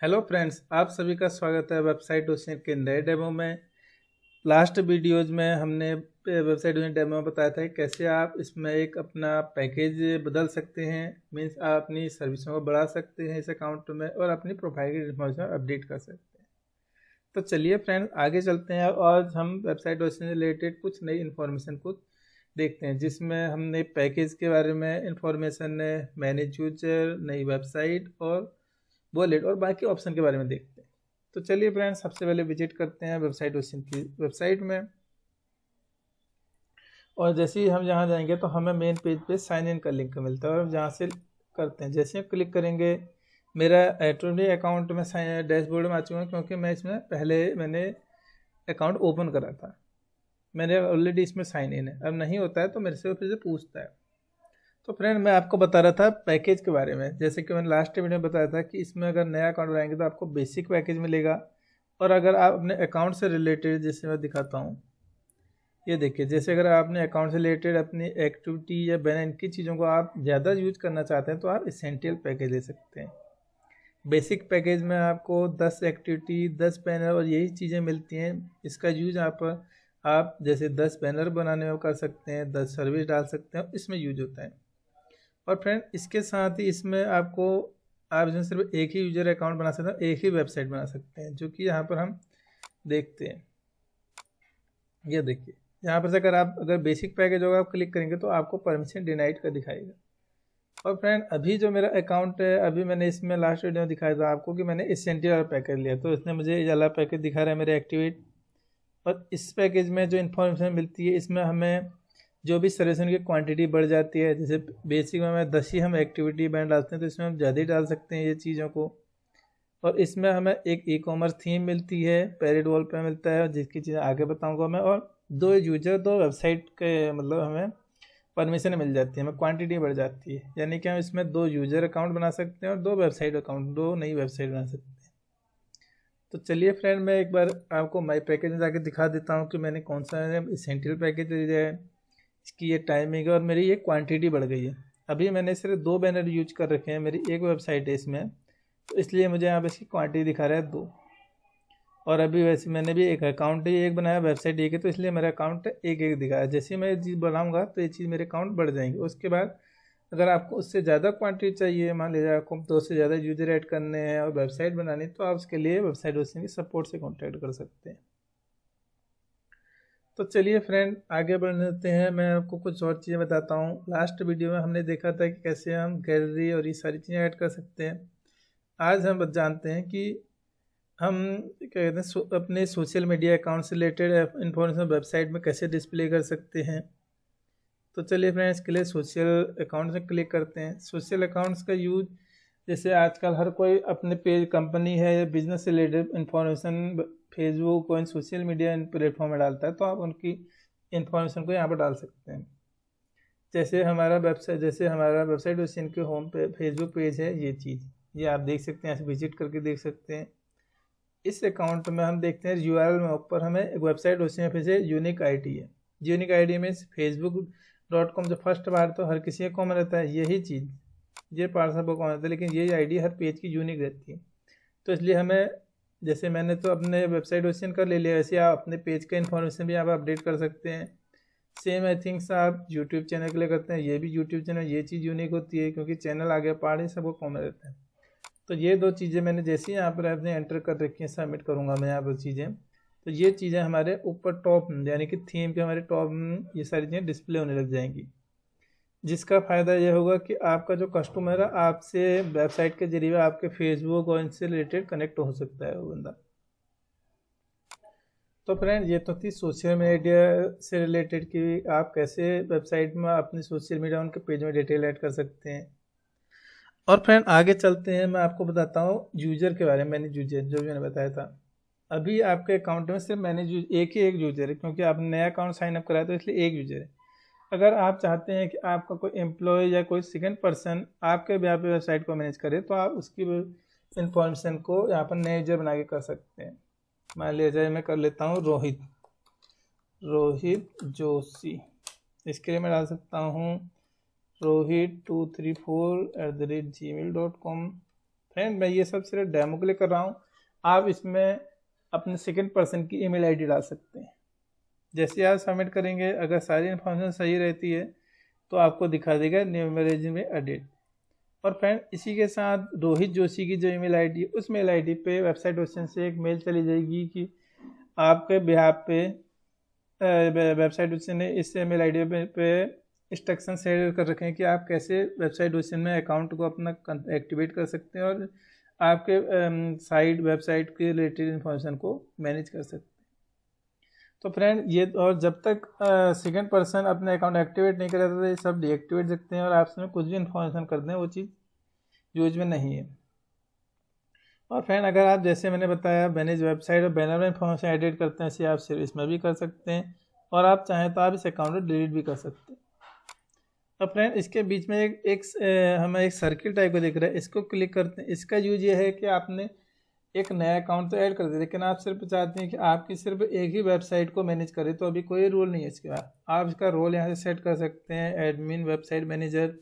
Hello friends, आप सभी का स्वागत है वेबसाइट होस्टिंग के नए डेमो में। लास्ट वीडियोज में हमने वेबसाइट होस्टिंग डेमो में बताया था कि कैसे आप इसमें एक अपना पैकेज बदल सकते हैं। मीन्स आप अपनी सर्विसों को बढ़ा सकते हैं इस अकाउंट में और अपनी प्रोफाइल की इन्फॉर्मेशन अपडेट कर सकते हैं। तो चलिए फ्रेंड्स, आगे चलते हैं और हम वेबसाइट होस्टिंग से रिलेटेड कुछ नई इन्फॉर्मेशन को देखते हैं, जिसमें हमने पैकेज के बारे में इंफॉर्मेशन है, मैनेज यूजर, नई वेबसाइट और वॉलेट और बाकी ऑप्शन के बारे में देखते हैं। तो चलिए फ्रेंड्स, सबसे पहले विजिट करते हैं वेबसाइट होस्टिंग की वेबसाइट में। और जैसे ही हम यहाँ जाएंगे तो हमें मेन पेज पे साइन इन का लिंक मिलता है और जहाँ से करते हैं, जैसे हम क्लिक करेंगे मेरा एट्रोनी अकाउंट में डैशबोर्ड में आ चुका है, क्योंकि मैं इसमें पहले मैंने अकाउंट ओपन करा था। मैंने ऑलरेडी इसमें साइन इन है। अब नहीं होता है तो मेरे से फिर से पूछता है। तो फ्रेंड, मैं आपको बता रहा था पैकेज के बारे में। जैसे कि मैंने लास्ट वीडियो में बताया था कि इसमें अगर नया अकाउंट बनाएंगे तो आपको बेसिक पैकेज मिलेगा, और अगर आप अपने अकाउंट से रिलेटेड, जैसे मैं दिखाता हूँ, ये देखिए, जैसे अगर आपने अकाउंट से रिलेटेड अपनी एक्टिविटी या बैन की चीज़ों को आप ज़्यादा यूज करना चाहते हैं तो आप एसेंशियल पैकेज ले सकते हैं। बेसिक पैकेज में आपको 10 एक्टिविटी, 10 बैनर और यही चीज़ें मिलती हैं। इसका यूज आप जैसे 10 बैनर बनाने में कर सकते हैं, 10 सर्विस डाल सकते हैं, इसमें यूज होता है। और फ्रेंड, इसके साथ ही इसमें आप इसमें सिर्फ एक ही यूजर अकाउंट बना सकते हैं, एक ही वेबसाइट बना सकते हैं, जो कि यहाँ पर हम देखते हैं। ये देखिए, यहाँ पर से अगर बेसिक पैकेज होगा आप क्लिक करेंगे तो आपको परमिशन डिनाइड का दिखाएगा। और फ्रेंड, अभी जो मेरा अकाउंट है, अभी मैंने इसमें लास्ट वीडियो में दिखाया था आपको कि मैंने एसेंशियल वाला पैकेज लिया, तो इसने मुझे ये वाला पैकेज दिखा रहा है मेरे एक्टिवेट। और इस पैकेज में जो इन्फॉर्मेशन मिलती है, इसमें हमें जो भी सजेशन की क्वांटिटी बढ़ जाती है। जैसे बेसिक में हमें 10 ही हम एक्टिविटी बैंड डालते हैं, तो इसमें हम ज़्यादा ही डाल सकते हैं ये चीज़ों को। और इसमें हमें एक ई कॉमर्स थीम मिलती है, पैरेड वॉल पे मिलता है, जिसकी चीज़ें आगे बताऊंगा मैं। और दो वेबसाइट के मतलब हमें परमिशन मिल जाती है, हमें क्वांटिटी बढ़ जाती है। यानी कि हम इसमें 2 यूजर अकाउंट बना सकते हैं और 2 वेबसाइट अकाउंट, 2 नई वेबसाइट बना सकते हैं। तो चलिए फ्रेंड, मैं एक बार आपको माई पैकेज में जाके दिखा देता हूँ कि मैंने कौन सा एसेंशियल पैकेज लिया है। इसकी ये टाइमिंग है और मेरी ये क्वांटिटी बढ़ गई है। अभी मैंने सिर्फ 2 बैनर यूज कर रखे हैं, मेरी एक वेबसाइट है इसमें, तो इसलिए मुझे यहाँ पे इसकी क्वांटिटी दिखा रहा है 2। और अभी वैसे मैंने भी एक अकाउंट ही एक बनाया, वेबसाइट एक है, तो इसलिए मेरा अकाउंट एक एक दिखा है। जैसे ही मैं ये चीज़ बनाऊँगा तो ये चीज़ मेरे अकाउंट बढ़ जाएंगे। उसके बाद अगर आपको उससे ज़्यादा क्वांटिटी चाहिए, मान लीजिए आपको 2 से ज़्यादा यूजर ऐड करने हैं और वेबसाइट बनानी, तो आप उसके लिए वेबसाइट होस्टिंग की सपोर्ट से कॉन्टैक्ट कर सकते हैं। तो चलिए फ्रेंड, आगे बढ़ते हैं। मैं आपको कुछ और चीज़ें बताता हूँ। लास्ट वीडियो में हमने देखा था कि कैसे हम गैलरी और ये सारी चीज़ें ऐड कर सकते हैं। आज हम जानते हैं कि हम क्या कहते हैं अपने सोशल मीडिया अकाउंट से रिलेटेड इंफॉर्मेशन वेबसाइट में कैसे डिस्प्ले कर सकते हैं। तो चलिए फ्रेंड्स, इसके लिए सोशल अकाउंट से क्लिक करते हैं। सोशल अकाउंट्स का यूज, जैसे आजकल हर कोई अपने पेज, कंपनी है या बिजनेस से रिलेटेड इंफॉर्मेशन फेसबुक और सोशल मीडिया इन प्लेटफॉर्म में डालता है, तो आप उनकी इंफॉर्मेशन को यहाँ पर डाल सकते हैं। जैसे हमारा वेबसाइट उस इनके होम पे फेसबुक पेज है, ये चीज़ ये आप देख सकते हैं, ऐसे विजिट करके देख सकते हैं। इस अकाउंट में हम देखते हैं यूआरएल में ऊपर हमें एक वेबसाइट उसी में फिर से यूनिक आईडी है। यूनिक आईडी में facebook.com जो फर्स्ट बार तो हर किसी का कॉमन रहता है, यही चीज़ ये पार्सल को कॉमन रहता है, लेकिन यही आईडी हर पेज की यूनिक रहती है। तो इसलिए हमें, जैसे मैंने तो अपने वेबसाइट होस्टिंग कर ले लिया, वैसे आप अपने पेज का इन्फॉर्मेशन भी आप अपडेट कर सकते हैं। सेम आई थिंक्स आप यूट्यूब चैनल के लिए करते हैं, ये भी यूट्यूब चैनल, ये चीज़ यूनिक होती है क्योंकि चैनल आगे पहाड़ी सबको कॉमन रहता है। तो ये 2 चीज़ें मैंने जैसे ही यहाँ पर अपने एंटर कर रखी हैं, सबमिट करूँगा मैं यहाँ पर चीज़ें, तो ये चीज़ें हमारे ऊपर टॉप यानी कि थीम के हमारे टॉप ये सारी चीज़ें डिस्प्ले होने लग जाएंगी। जिसका फ़ायदा ये होगा कि आपका जो कस्टमर है आपसे वेबसाइट के जरिए आपके फेसबुक और इनसे रिलेटेड कनेक्ट हो सकता है वो बंदा। तो फ्रेंड, ये तो थी सोशल मीडिया से रिलेटेड कि आप कैसे वेबसाइट में अपनी सोशल मीडिया उनके पेज में डिटेल ऐड कर सकते हैं। और फ्रेंड, आगे चलते हैं, मैं आपको बताता हूँ यूजर के बारे में। मैनेज यूजर जो मैंने बताया था, अभी आपके अकाउंट में सिर्फ एक यूजर है, क्योंकि आपने नया अकाउंट साइन अप कराया तो इसलिए एक यूजर है। अगर आप चाहते हैं कि आपका कोई एम्प्लॉय या कोई सेकंड पर्सन आपके यहाँ पे वेबसाइट को मैनेज करे, तो आप उसकी इंफॉर्मेशन को यहाँ पर नए यूजर बना के कर सकते हैं। मान लिया जाए मैं कर लेता हूँ रोहित जोशी। इसके लिए मैं डाल सकता हूँ rohit234@gmail.com। फ्रेंड मैं ये सब सिर्फ डेमो के लिए कर रहा हूँ, आप इसमें अपने सेकंड पर्सन की ईमेल आईडी डाल सकते हैं। जैसे आप सबमिट करेंगे, अगर सारी इन्फॉर्मेशन सही रहती है तो आपको दिखा देगा न्यू ईमेल रेज्यूमे एडिट। और फ्रेंड इसी के साथ रोहित जोशी की जो ईमेल आईडी है, उस मेल आईडी पे वेबसाइट ऑप्शन से एक मेल चली जाएगी कि आपके बिहाफ पे वेबसाइट ऑप्शन ने इस मेल आईडी पे इंस्ट्रक्शन शेयर कर रखे हैं कि आप कैसे वेबसाइट ऑप्शन में अकाउंट को अपना एक्टिवेट कर सकते हैं और आपके साइट वेबसाइट के रिलेटेड इन्फॉर्मेशन को मैनेज कर सकते हैं। तो फ्रेंड ये, और जब तक सेकंड पर्सन अपने अकाउंट एक्टिवेट नहीं करेगा तो ये सब डीएक्टिवेट सकते हैं और आप इसमें कुछ भी इन्फॉर्मेशन कर दें वो चीज़ यूज में नहीं है। और फ्रेंड अगर आप जैसे मैंने बताया मैनेज वेबसाइट और बैनर में इन्फॉर्मेशन एडिट करते हैं, ऐसे आप सिर्फ इसमें भी कर सकते हैं और आप चाहें तो आप इस अकाउंट को डिलीट भी कर सकते हैं। अब फ्रेंड इसके बीच में हमें एक सर्किल टाइप का दिख रहा है, इसको क्लिक करते हैं। इसका यूज ये है कि आपने एक नया अकाउंट तो ऐड कर दिया, लेकिन आप सिर्फ चाहते हैं कि आपकी सिर्फ एक ही वेबसाइट को मैनेज करे, तो अभी कोई रोल नहीं है इसके बाद। आप इसका रोल यहाँ से सेट कर सकते हैं, एडमिन, वेबसाइट मैनेजर।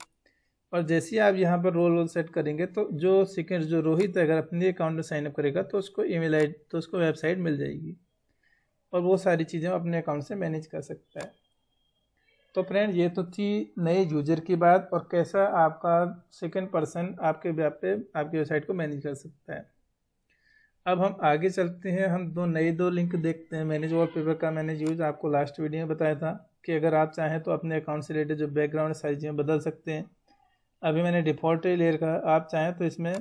और जैसे ही आप यहाँ पर रोल सेट करेंगे तो जो रोहित अगर अपने अकाउंट में साइनअप करेगा तो उसको ईमेल आईडी, तो उसको वेबसाइट मिल जाएगी और वो सारी चीज़ें अपने अकाउंट से मैनेज कर सकता है। तो फ्रेंड ये तो थी नए यूजर की बात और कैसा आपका सेकंड पर्सन आपके आपकी वेबसाइट को मैनेज कर सकता है। अब हम आगे चलते हैं, हम दो लिंक देखते हैं। मैनेज वॉलपेपर का मैंने यूज आपको लास्ट वीडियो में बताया था कि अगर आप चाहें तो अपने अकाउंट से रिलेटेड जो बैकग्राउंड सारी चीज़ें बदल सकते हैं। अभी मैंने डिफ़ॉल्ट लेयर का, आप चाहें तो इसमें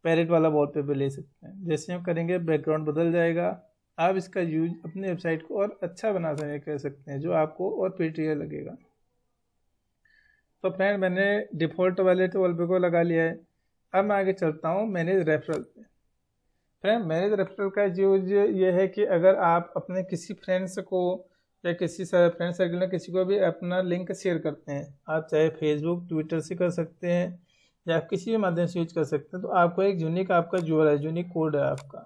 पैरेट वाला वॉलपेपर ले सकते हैं। जैसे हम करेंगे बैकग्राउंड बदल जाएगा। आप इसका यूज अपने वेबसाइट को और अच्छा बना कर सकते हैं, जो आपको और प्रीटियर लगेगा। तो फ्रेंड मैंने डिफ़ॉल्ट वाले वॉलपेपर लगा लिया है। अब मैं आगे चलता हूँ मैनेज रेफरल पे। फ्रेंड मैनेज रेफरल का यूज ये है कि अगर आप अपने किसी फ्रेंड्स को या किसी फ्रेंड सर्कल में किसी को भी अपना लिंक शेयर करते हैं, आप चाहे फेसबुक, ट्विटर से कर सकते हैं या किसी भी माध्यम से यूज कर सकते हैं, तो आपको एक यूनिक आपका यूनिक कोड है आपका।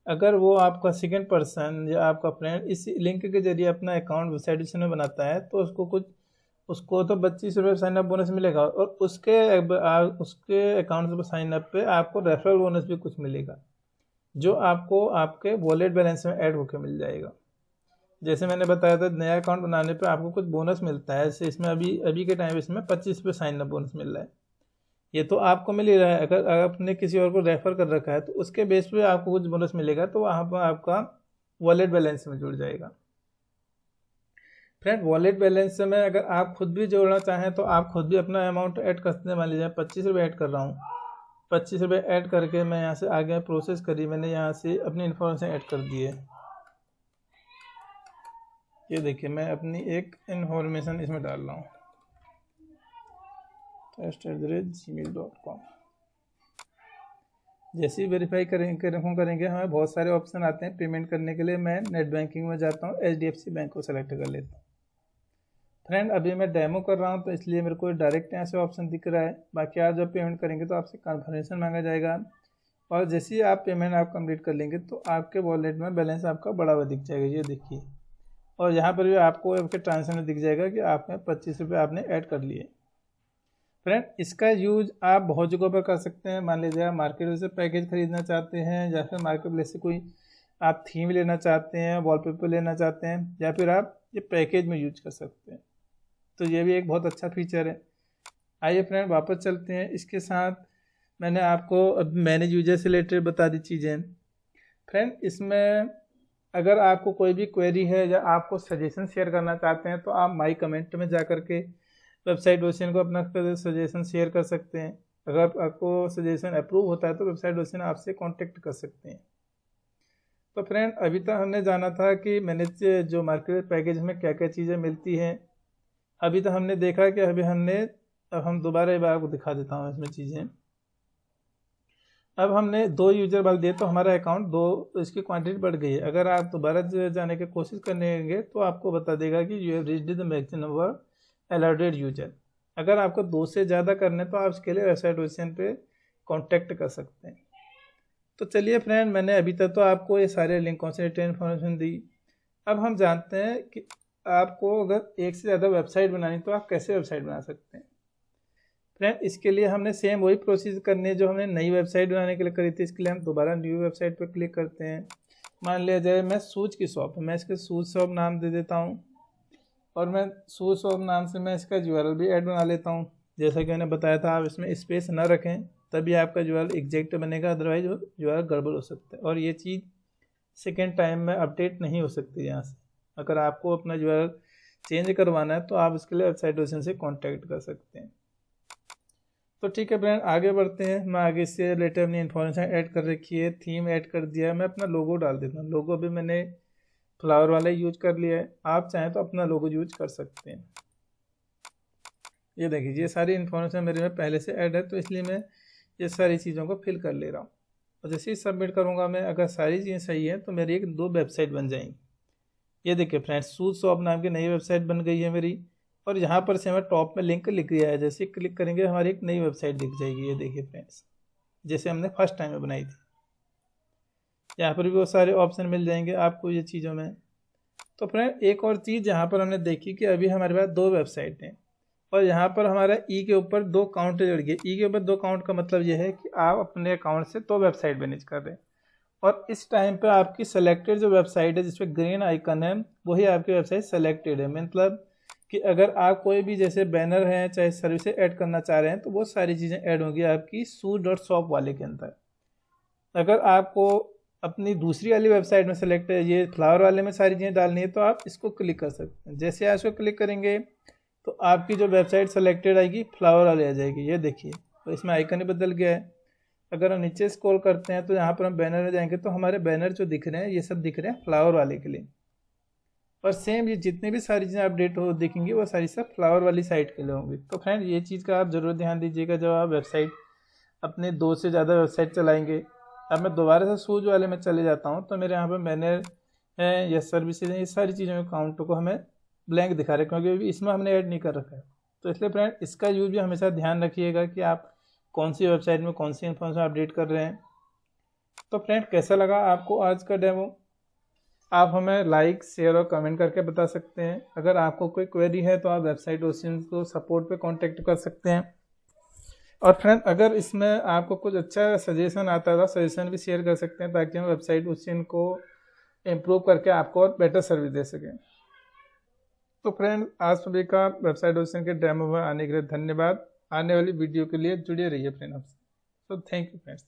अगर वो आपका सेकंड पर्सन या आपका फ्रेंड इस लिंक के जरिए अपना अकाउंट वेबसाइट में बनाता है तो उसको तो 25 रुपये साइन अप बोनस मिलेगा और उसके अकाउंट से साइन अप पे आपको रेफरल बोनस भी कुछ मिलेगा, जो आपको आपके वॉलेट बैलेंस में ऐड होकर मिल जाएगा। जैसे मैंने बताया था नया अकाउंट बनाने पे आपको कुछ बोनस मिलता है, ऐसे इसमें अभी के टाइम इसमें 25 रुपये साइन अप बोनस मिल रहा है। ये तो आपको मिल ही रहा है, अगर आपने किसी और को रेफर कर रखा है तो उसके बेस पे आपको कुछ बोनस मिलेगा, तो वहाँ पर आपका वॉलेट बैलेंस में जुड़ जाएगा। फ्रेंड वॉलेट बैलेंस में अगर आप खुद भी जोड़ना चाहें तो आप खुद भी अपना अमाउंट ऐड कर सकते हैं। मान लीजिए 25 रुपये ऐड कर रहा हूँ, 25 रुपये ऐड करके मैं यहाँ से आगे प्रोसेस करी, मैंने यहाँ से अपनी इन्फॉर्मेशन ऐड कर दी है। ये देखिए मैं अपनी एक इन्फॉर्मेशन इसमें डाल रहा हूँ, test@gmail.com। जैसे ही वेरीफाई करेंगे हमें बहुत सारे ऑप्शन आते हैं पेमेंट करने के लिए। मैं नेट बैंकिंग में जाता हूँ, HDFC बैंक को सेलेक्ट कर लेता हूँ। फ्रेंड अभी मैं डेमो कर रहा हूँ तो इसलिए मेरे को डायरेक्ट यहाँ से ऑप्शन दिख रहा है। बाकी आप जब पेमेंट करेंगे तो आपसे कन्फर्मेशन मांगा जाएगा और जैसे ही आप पेमेंट कंप्लीट कर लेंगे तो आपके वॉलेट में बैलेंस आपका बढ़ा हुआ दिख जाएगा, ये देखिए। और यहाँ पर भी आपको आपके ट्रांजेक्शन में दिख जाएगा कि आपने 25 रुपये आपने ऐड कर लिए। फ्रेंड इसका यूज आप बहुत जगहों पर कर सकते हैं। मान लीजिए आप मार्केट से पैकेज खरीदना चाहते हैं या फिर मार्केट प्लेस से कोई आप थीम लेना चाहते हैं, वॉलपेपर लेना चाहते हैं, या फिर आप ये पैकेज में यूज कर सकते हैं। तो ये भी एक बहुत अच्छा फीचर है। आइए फ्रेंड वापस चलते हैं। इसके साथ मैंने आपको अब मैनेज यूजर से रिलेटेड बता दी चीज़ें। फ्रेंड इसमें अगर आपको कोई भी क्वेरी है या आपको सजेशन शेयर करना चाहते हैं तो आप माई कमेंट में जा कर के वेबसाइट डोसियन को अपना सजेशन शेयर कर सकते हैं। अगर आपको सजेशन अप्रूव होता है तो वेबसाइट डोसियन आपसे कांटेक्ट कर सकते हैं। तो फ्रेंड अभी तक हमने जाना था कि मैनेज जो मार्केट पैकेज में क्या क्या चीज़ें मिलती हैं। अभी तो हमने देखा कि अब हम दोबारा एक बार आपको दिखा देता हूँ इसमें चीज़ें। अब हमने 2 यूजर भाग दिए तो हमारा अकाउंट 2 इसकी क्वांटिटी बढ़ गई है। अगर आप दोबारा जाने की कोशिश करेंगे तो आपको बता देगा कि you have reached the maximum number allowed user. अगर आपको 2 से ज़्यादा करने तो आप इसके लिए वेबसाइट वेबसाइट पे कांटेक्ट कर सकते हैं। तो चलिए फ्रेंड मैंने अभी तक तो आपको ये सारे लिंकों से इन्फॉर्मेशन दी। अब हम जानते हैं कि आपको अगर एक से ज़्यादा वेबसाइट बनानी तो आप कैसे वेबसाइट बना सकते हैं। फ्रेंड इसके लिए हमने सेम वही प्रोसीजर करनी है जो हमने नई वेबसाइट बनाने के लिए करी थी। इसके लिए हम दोबारा न्यू वेबसाइट पर क्लिक करते हैं। मान लिया जाए मैं शूज़ की शॉप है, मैं इसके शूज़ शॉप नाम दे देता हूँ और मैं शूज़ शॉप नाम से मैं इसका URL भी ऐड बना लेता हूँ। जैसा कि मैंने बताया था, आप इसमें स्पेस ना रखें तभी आपका URL एग्जैक्ट बनेगा, अदरवाइज URL गड़बड़ हो सकता है और ये चीज़ सेकेंड टाइम में अपडेट नहीं हो सकती यहाँ से। अगर आपको अपना URL चेंज करवाना है तो आप इसके लिए वेबसाइट ओशन से कॉन्टैक्ट कर सकते हैं। तो ठीक है फ्रेंड, आगे बढ़ते हैं। मैं आगे से रिलेटेड अपनी इन्फॉर्मेशन ऐड कर रखी है, थीम ऐड कर दिया है। मैं अपना लोगो डाल देता हूँ। लोगो भी मैंने फ्लावर वाला यूज कर लिया है, आप चाहें तो अपना लोगो यूज कर सकते हैं। ये देखिए, ये सारी इन्फॉर्मेशन मेरे में पहले से ऐड है, तो इसलिए मैं ये सारी चीज़ों को फिल कर ले रहा हूँ। और जैसे ही सबमिट करूँगा मैं, अगर सारी चीज़ें सही हैं तो मेरी एक 2 वेबसाइट बन जाएंगी। ये देखिए फ्रेंड्स, शूज़ शॉप नाम की नई वेबसाइट बन गई है मेरी, और यहाँ पर से हमें टॉप में लिंक लिख दिया है। जैसे क्लिक करेंगे हमारी एक नई वेबसाइट दिख जाएगी। ये देखिए फ्रेंड्स, जैसे हमने फर्स्ट टाइम में बनाई थी। यहाँ पर भी वो सारे ऑप्शन मिल जाएंगे आपको ये चीज़ों में। तो फ्रेंड एक और चीज़ यहाँ पर हमने देखी कि अभी हमारे पास 2 वेबसाइट हैं और यहाँ पर हमारा ई के ऊपर 2 काउंट जुड़ गए। ई के ऊपर 2 काउंट का मतलब ये है कि आप अपने अकाउंट से 2 वेबसाइट मैनेज कर रहे हैं और इस टाइम पे आपकी सेलेक्टेड जो वेबसाइट है जिसपे ग्रीन आइकन है वही आपकी वेबसाइट सेलेक्टेड है। मतलब कि अगर आप कोई भी जैसे बैनर है चाहे सर्विसेज ऐड करना चाह रहे हैं तो वो सारी चीज़ें ऐड होंगी आपकी शूज.शॉप वाले के अंदर। अगर आपको अपनी दूसरी वाली वेबसाइट में सेलेक्ट है, ये फ्लावर वाले में सारी चीज़ें डालनी है, तो आप इसको क्लिक कर सकते हैं। जैसे आप इसको क्लिक करेंगे तो आपकी जो वेबसाइट सेलेक्टेड आएगी फ्लावर वाली आ जाएगी। ये देखिए, तो इसमें आइकन ही बदल गया है। अगर हम नीचे स्क्रॉल करते हैं तो यहाँ पर हम बैनर में जाएंगे तो हमारे बैनर जो दिख रहे हैं ये सब दिख रहे हैं फ्लावर वाले के लिए, और सेम ये जितनी भी सारी चीज़ें अपडेट हो दिखेंगी वो सारी सब फ्लावर वाली साइट के लिए होंगी। तो फ्रेंड ये चीज़ का आप ज़रूर ध्यान दीजिएगा जब आप वेबसाइट अपने 2 से ज़्यादा वेबसाइट चलाएंगे। अब मैं दोबारा से शूज वाले में चले जाता हूँ तो मेरे यहाँ पर बैनर है या सर्विसेज हैं, ये सारी चीज़ों के काउंट को हमें ब्लैंक दिखा रहे हैं क्योंकि अभी इसमें हमने ऐड नहीं कर रखा है। तो इसलिए फ्रेंड इसका यूज़ भी हमेशा ध्यान रखिएगा कि आप कौन सी वेबसाइट में कौन सी इन्फॉर्मेशन अपडेट कर रहे हैं। तो फ्रेंड कैसा लगा आपको आज का डेमो, आप हमें लाइक शेयर और कमेंट करके बता सकते हैं। अगर आपको कोई क्वेरी है तो आप वेबसाइट ओशन को सपोर्ट पे कांटेक्ट कर सकते हैं। और फ्रेंड अगर इसमें आपको कुछ अच्छा सजेशन आता है तो सजेशन भी शेयर कर सकते हैं ताकि हम वेबसाइट ओशन को इम्प्रूव करके आपको और बेटर सर्विस दे सकें। तो फ्रेंड आज सभी का वेबसाइट ओशन के डेमो में आने के लिए धन्यवाद। आने वाली वीडियो के लिए जुड़े रहिए फ्रेंड आपसे। तो थैंक यू फ्रेंड्स।